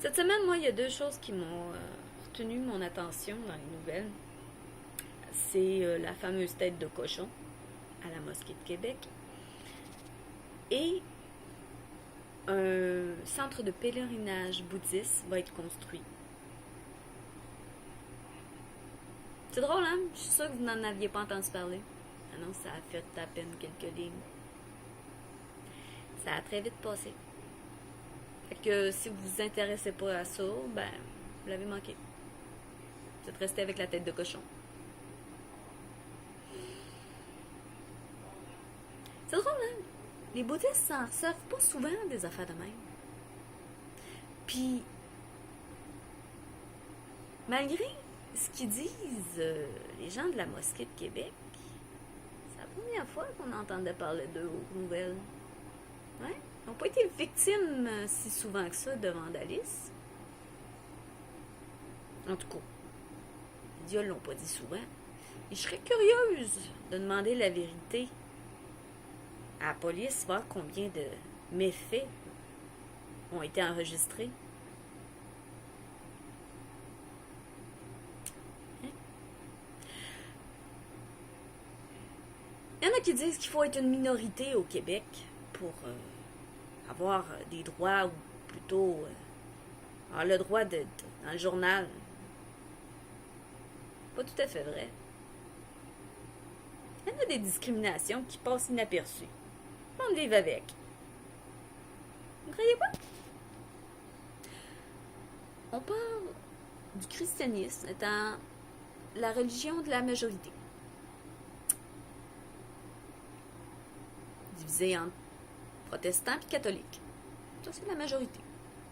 Cette semaine, moi, il y a deux choses qui m'ont retenu mon attention dans les nouvelles. C'est la fameuse tête de cochon à la mosquée de Québec et un centre de pèlerinage bouddhiste va être construit. C'est drôle, hein? Je suis sûre que vous n'en aviez pas entendu parler. Ah non, ça a fait à peine quelques lignes. Ça a très vite passé. Fait que si vous vous intéressez pas à ça, ben, vous l'avez manqué. Vous êtes resté avec la tête de cochon. C'est drôle, hein? Les bouddhistes s'en servent pas souvent des affaires de même. Puis, malgré ce qu'ils disent, les gens de la mosquée de Québec, c'est la première fois qu'on entendait parler d'eux aux nouvelles. Ouais? Ils n'ont pas été victimes si souvent que ça de vandalisme. En tout cas, les médias ne l'ont pas dit souvent. Et je serais curieuse de demander la vérité à la police, voir combien de méfaits ont été enregistrés. Hein? Il y en a qui disent qu'il faut être une minorité au Québec pour avoir des droits, ou plutôt avoir le droit d'être dans le journal. Pas tout à fait vrai. Il y en a des discriminations qui passent inaperçues. On vit avec. Vous ne croyez pas? On parle du christianisme étant la religion de la majorité. Divisée entre protestants et catholiques. Ça, c'est la majorité.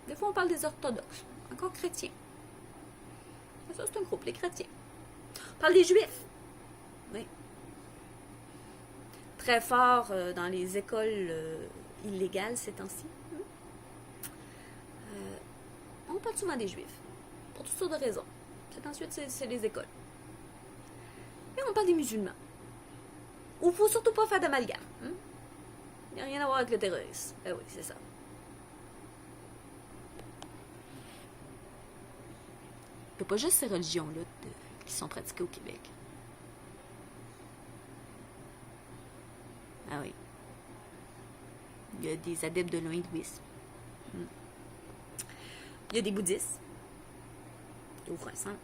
Des fois, on parle des orthodoxes, encore chrétiens. Et ça, c'est un groupe, les chrétiens. On parle des juifs. Oui. Très fort dans les écoles illégales ces temps-ci. On parle souvent des juifs. Pour toutes sortes de raisons. Ensuite, c'est les écoles. Et on parle des musulmans. Où il ne faut surtout pas faire d'amalgame. Il n'y a rien à voir avec le terrorisme. Ben oui, c'est ça. Il n'y a pas juste ces religions-là qui sont pratiquées au Québec. Ah oui. Il y a des adeptes de l'hindouisme. Il y a des bouddhistes. Ils ouvrent un centre.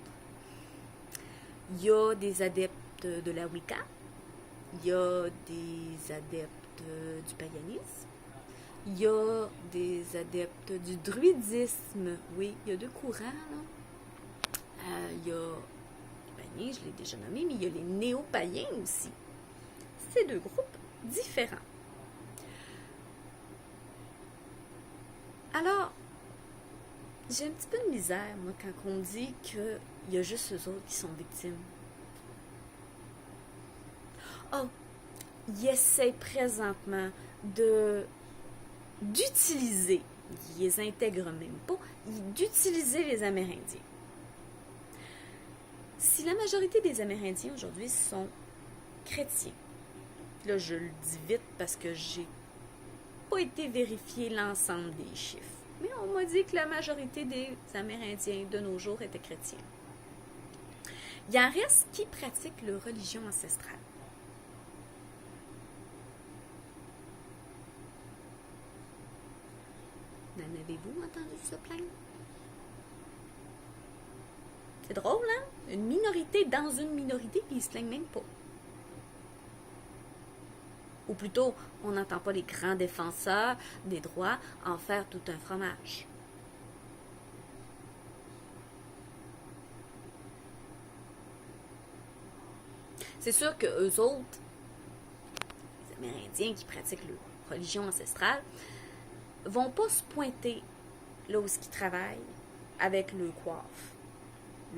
Il y a des adeptes de la Wicca. Il y a des adeptes du paganisme. Il y a des adeptes du druidisme. Oui, il y a deux courants, là. Il y a les païens, je l'ai déjà nommé, mais il y a les néo-païens aussi. C'est deux groupes différents. Alors, j'ai un petit peu de misère, moi, quand on me dit qu'il y a juste eux autres qui sont victimes. Oh, ils essaient présentement d'utiliser, ils les intègrent même pas, d'utiliser les Amérindiens. Si la majorité des Amérindiens aujourd'hui sont chrétiens, là je le dis vite parce que j'ai pas été vérifier l'ensemble des chiffres, mais on m'a dit que la majorité des Amérindiens de nos jours étaient chrétiens. Il en reste qui pratiquent leur religion ancestrale. En avez-vous entendu se plaindre? C'est drôle, hein? Une minorité dans une minorité, puis ils se plaignent même pas. Ou plutôt, on n'entend pas les grands défenseurs des droits en faire tout un fromage. C'est sûr que eux autres, les Amérindiens qui pratiquent leur religion ancestrale, vont pas se pointer là où ils travaillent avec le coiffe,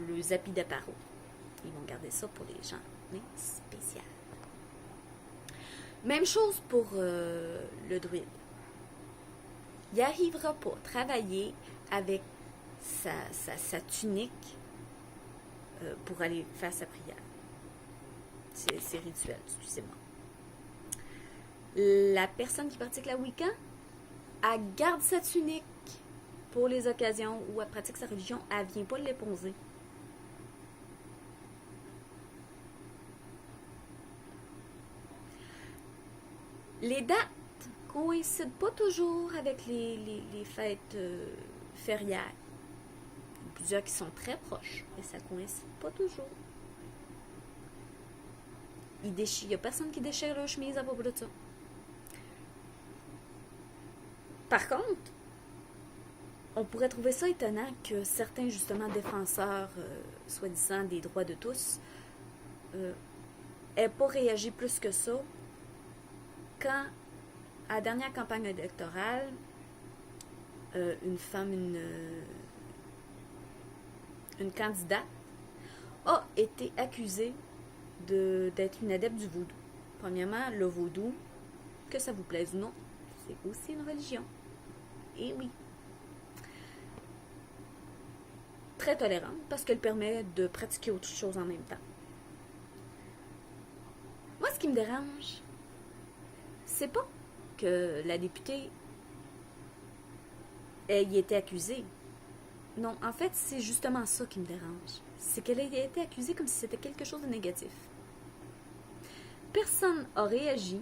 le zappi d'aparo. Ils vont garder ça pour les gens spéciaux. Même chose pour le druide. Il n'arrivera pas à travailler avec sa tunique pour aller faire sa prière. C'est rituel, excusez-moi. La personne qui pratique la Wicca, elle garde sa tunique pour les occasions où elle pratique sa religion, elle ne vient pas l'époncer. Les dates coïncident pas toujours avec les fêtes fériales. Il y a plusieurs qui sont très proches, mais ça coïncide pas toujours. Il n'y a personne qui déchire leur chemise à propos de ça. Par contre, on pourrait trouver ça étonnant que certains, justement, défenseurs, soi-disant des droits de tous, n'aient pas réagi plus que ça quand, à la dernière campagne électorale, une femme, une candidate, a été accusée d'être une adepte du vaudou. Premièrement, le vaudou, que ça vous plaise ou non, c'est aussi une religion. Et oui. Très tolérante parce qu'elle permet de pratiquer autre chose en même temps. Moi, ce qui me dérange, c'est pas que la députée ait été accusée. Non, en fait, c'est justement ça qui me dérange. C'est qu'elle ait été accusée comme si c'était quelque chose de négatif. Personne n'a réagi.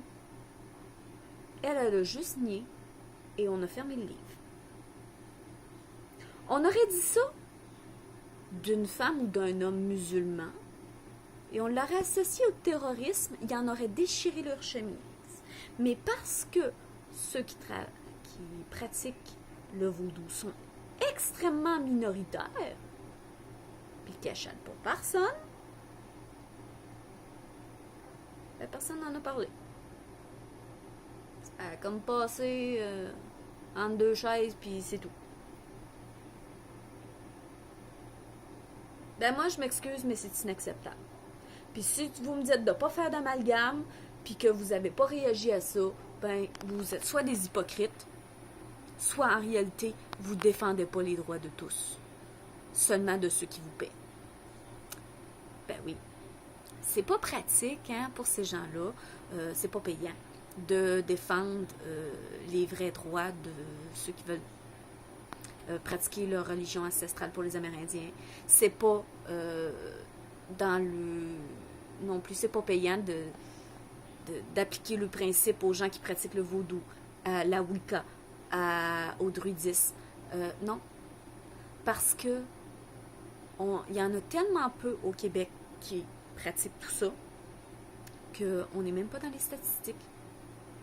Elle a juste nié et on a fermé le livre. On aurait dit ça d'une femme ou d'un homme musulman et on l'aurait associé au terrorisme, il en aurait déchiré leur chemise. Mais parce que ceux qui pratiquent le vaudou sont extrêmement minoritaires puis qui n'achettent pas personne, ben personne n'en a parlé. Ça a comme passé entre deux chaises puis c'est tout. Ben moi, je m'excuse, mais c'est inacceptable. Puis si vous me dites de ne pas faire d'amalgame, puis que vous n'avez pas réagi à ça, ben vous êtes soit des hypocrites, soit en réalité, vous ne défendez pas les droits de tous, seulement de ceux qui vous paient. Ben oui. C'est pas pratique, hein, pour ces gens-là, c'est pas payant, de défendre les vrais droits de ceux qui veulent pratiquer leur religion ancestrale pour les Amérindiens. C'est pas dans le... Non plus, c'est pas payant d'appliquer le principe aux gens qui pratiquent le vaudou, à la Wicca, au druidisme. Non. Parce que il y en a tellement peu au Québec qui pratiquent tout ça qu'on n'est même pas dans les statistiques.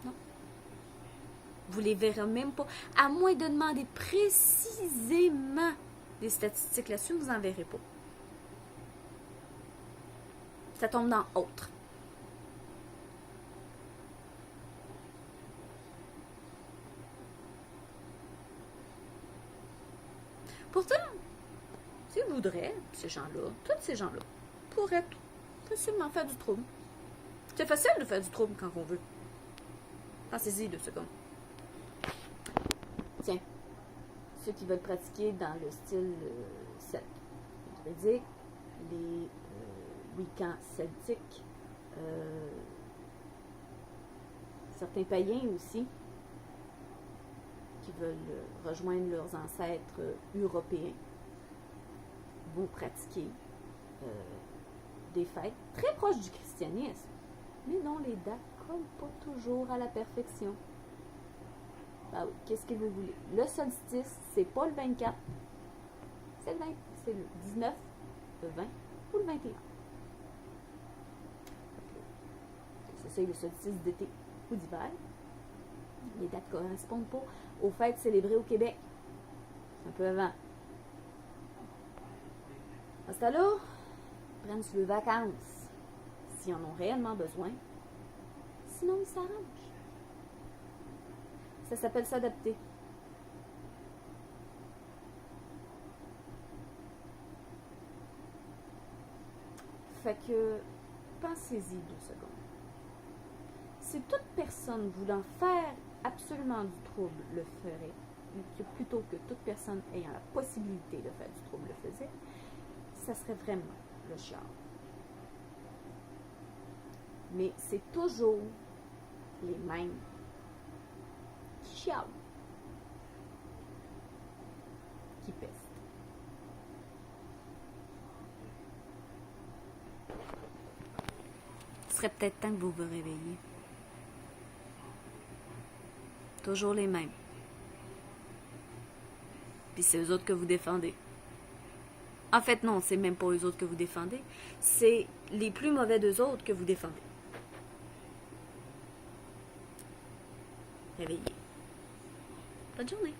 Non. Vous les verrez même pas. À moins de demander précisément des statistiques là-dessus, vous n'en verrez pas. Ça tombe dans autre. Pourtant, s'ils voudraient, ces gens-là, tous ces gens-là, pourraient facilement faire du trouble. C'est facile de faire du trouble quand on veut. Pensez-y 2 secondes. Tiens, ceux qui veulent pratiquer dans le style celte, druidique, les Wiccans celtiques, certains païens aussi, qui veulent rejoindre leurs ancêtres européens, vont pratiquer des fêtes très proches du christianisme, mais dont les dates ne collent pas toujours à la perfection. Ben oui, qu'est-ce que vous voulez? Le solstice, c'est pas le 24, c'est le 20, c'est le 19, le 20 ou le 21. C'est ça, le solstice d'été ou d'hiver. Les dates ne correspondent pas aux fêtes célébrées au Québec. C'est un peu avant. À ce temps-là, ils prennent sur les vacances, s'ils en ont réellement besoin. Sinon, ils s'arrangent. Ça s'appelle s'adapter. Fait que, pensez-y 2 secondes. Si toute personne voulant faire absolument du trouble le ferait, plutôt que toute personne ayant la possibilité de faire du trouble le faisait, ça serait vraiment le chiard. Mais c'est toujours les mêmes qui chialent. Ce serait peut-être temps que vous vous réveilliez. Toujours les mêmes. Puis c'est eux autres que vous défendez. En fait, non, c'est même pas eux autres que vous défendez. C'est les plus mauvais d'eux autres que vous défendez. Réveillez. Bonne journée.